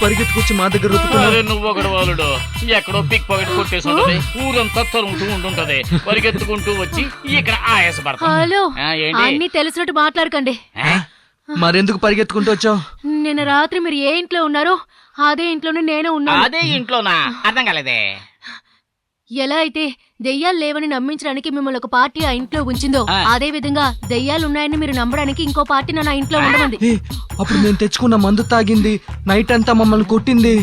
పరిగెత్తుకొచ్చి మా దగ్గర నువ్వు ఒకడు వాళ్ళు ఎక్కడో పిక్ పాకెట్ కొట్టేసి ఉంటది, ఊరంతా తరుముతూ ఉంటుంటది, పరిగెత్తుకుంటూ వచ్చి ఇక్కడ ఆయాసపడతా. హలో, అన్ని తెలిసినట్టు మాట్లాడకండి. మరెందుకు పరిగెత్తుకుంటూ వచ్చావు? నిన్న రాత్రి మీరు ఏ ఇంట్లో ఉన్నారో అదే ఇంట్లోనే నేను ఉన్నాను. అదే ఇంట్లోనా? అర్థం కాలేదే. ఎలా అయితే దెయ్యాలు లేవని నమ్మించడానికి మిమ్మల్ని ఒక పార్టీ ఆ ఇంట్లో ఉంచిందో అదే విధంగా దెయ్యాలు ఉన్నాయని మీరు నమ్మడానికి ఇంకో పార్టీ నా ఇంట్లో ఉండమంది. అప్పుడు నేను తెచ్చుకున్న మందు తాగింది, నైట్ అంతా మమ్మల్ని కొట్టింది.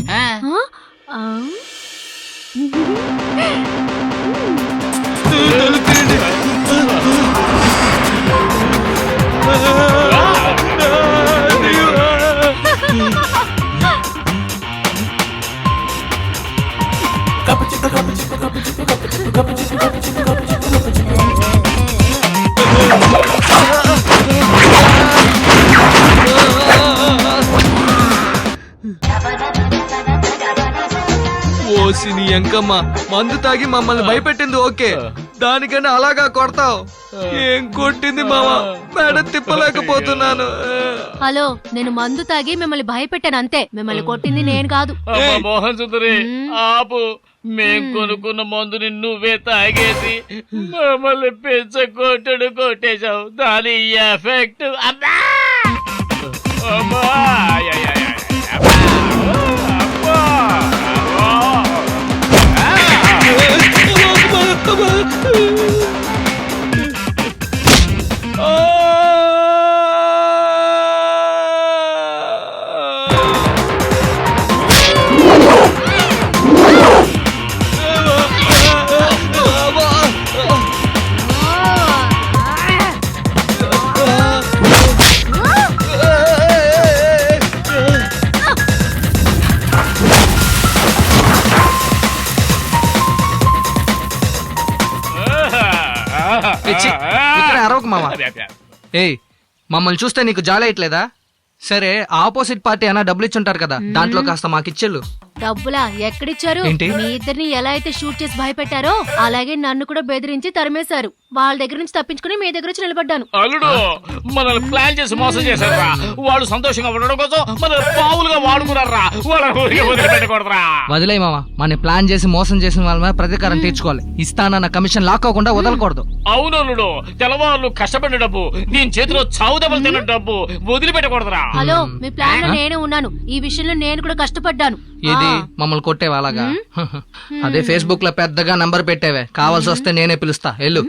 ఓసిని ఎంకమ్మ, మందు తాగి మమ్మల్ని భయపెట్టింది ఓకే, దానికన్నా అలాగా కొడతావు? ఏం కొట్టింది మామ, మేడ తిప్పలేకపోతున్నాను. హలో, నేను మందు తాగి మిమ్మల్ని భయపెట్టాను అంతే, మిమ్మల్ని కొట్టింది నేను కాదు. మోహన్ సుందరి ఆపు, మేం కొనుక్కున్న మందుని నువ్వే తాగేసి మమ్మల్ని పెంచకొట్టడు కొట్టేశావు. దాని ఎఫెక్ట్ అబ్బా అబ్బా అరవకు మామ. ఏయ్, మమ్మల్ని చూస్తే నీకు జాలేయట్లేదా? సరే, ఆపోజిట్ పార్టీ అయినా డబ్బులు ఇచ్చుంటారు కదా, దాంట్లో కాస్త మాకిచ్చెళ్ళు. డబ్బులా? ఎక్కడిచ్చారు? మీ ఇద్దరిని ఎలా అయితే షూట్ చేసి భయపెట్టారో అలాగే నన్ను కూడా బెదిరించి తరిమేశారు. వాళ్ళ దగ్గర నుంచి తప్పించుకుని మీ దగ్గర వచ్చి నిలబడ్డాను. అల్లుడు, మనల్ని ప్లాన్ చేసి మోసం చేశారా? వాడు సంతోషంగా ఉండడం కోసం మన పావులుగా వాడుకున్నారా? వదిలిపెట్టకూడదురా. వదిలే మామ, మన ప్లాన్ చేసి మోసం చేసిన వాళ్ళ మీద ప్రతీకారం తీర్చుకోవాలి. ఇస్తానన్న కమిషన్ లాక్కోకుండా వదలకూడదు. అవును అల్లుడు, తెల్లవాళ్ళు కష్టపడిన డబ్బు, దీని చేతిలో చావు దెబ్బలు తిన్న డబ్బు వదిలిపెట్టకూడదురా. హలో, మీ ప్లాన్ లో నేను ఉన్నాను, ఈ విషయంలో నేను కూడా కష్టపడ్డాను. ఇది మమ్మల్ని కొట్టేవా అలాగా? అదే ఫేస్బుక్ లో పెద్దగా నంబర్ పెట్టేవే, కావాల్సి వస్తే నేనే పిలుస్తా, ఎల్లు.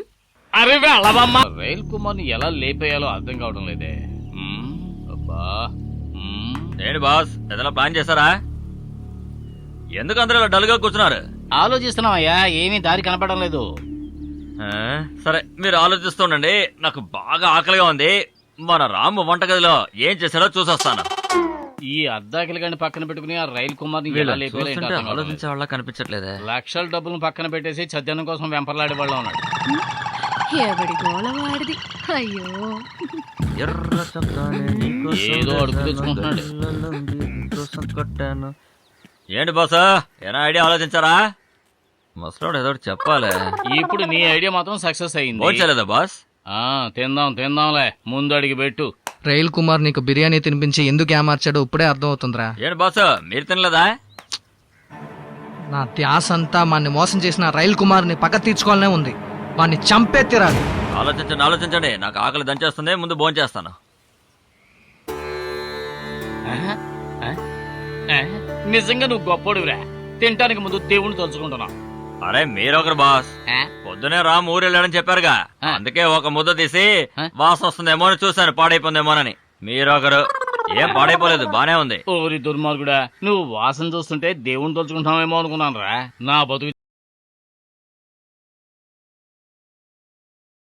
అరే వెళ్ళవమ్మా. రైల్ కుమార్ని ఎలా లేపేయాలో అర్థం కావడం లేదే. ఏంటి బాస్, ఏదైనా ప్లాన్ చేశారా? ఎందుకు అందరూ ఇలా డల్ గా కూర్చున్నారు? ఆలోచిస్తున్నామయ్యా, ఏమీ దారి కనపడడం లేదు. సరే, మీరు ఆలోచిస్తుండండి, నాకు బాగా ఆకలిగా ఉంది. మన రాము వంటగదిలో ఏం చేశాడో చూసొస్తాను. ఈ అద్దాకిల గండి పక్కన పెట్టుకుని ఆ రైల్ కుమార్ని ఎలా లేపేయాలో ఆలోచించే వాళ్ళ కనిపించట్లేదే. లక్షల డబ్బులను పక్కన పెట్టేసి చద్దనం కోసం వెంపర్లాడే వాళ్ళ ఉన్నాడు. ఎవడి గోలవాడిది. అయ్యో, ఏదో అడుగు తెచ్చుకుంటున్నాడు. ఏంటి బాసా, ఏనా ఐడియా ఆలోచించారా? మసలోడు ఏదో చెప్పాలి. ఇప్పుడు నీ ఐడియా మాత్రం సక్సెస్ అయింది. వచ్చలేదా బాస్? తిందాంలే, ముందు అడిగి పెట్టు. రైల్ కుమార్ నీకు బిర్యానీ తినిపించి ఎందుకు ఏమార్చాడో ఇప్పుడే అర్థం అవుతుందిరా. ఏంటి బాస్, మీరు తినలేదా? నా ధ్యాస అంతా వాడిని మోసం చేసిన రైల్ కుమార్ ని పక్క తీర్చుకోవాలనే ఉంది. వాడిని చంపే తీరాలి. ఆలోచించండి, నాకు ఆకలి దంచేస్తుంది, ముందు భోంచేస్తాను. నిజంగా నువ్వు గొప్పోడురా, తినటానికి ముందు దేవుణ్ణి తలుచుకుంటున్నావు. అరే మీరొకరు బాస్, పొద్దునే రామ్ ఊరెళ్ళాడని చెప్పారుగా, అందుకే ఒక ముద్ద తీసి వాసన వస్తుందేమో అని చూశాను, పాడైపోయిందేమోనని. మీరొకరు ఏం పాడైపోలేదు, బానే ఉంది. ఓరి దుర్మార్గుడా, నువ్వు వాసన చూస్తుంటే దేవుణ్ణి తలుచుకుంటావేమో అనుకున్నాను రా. నా బతుకు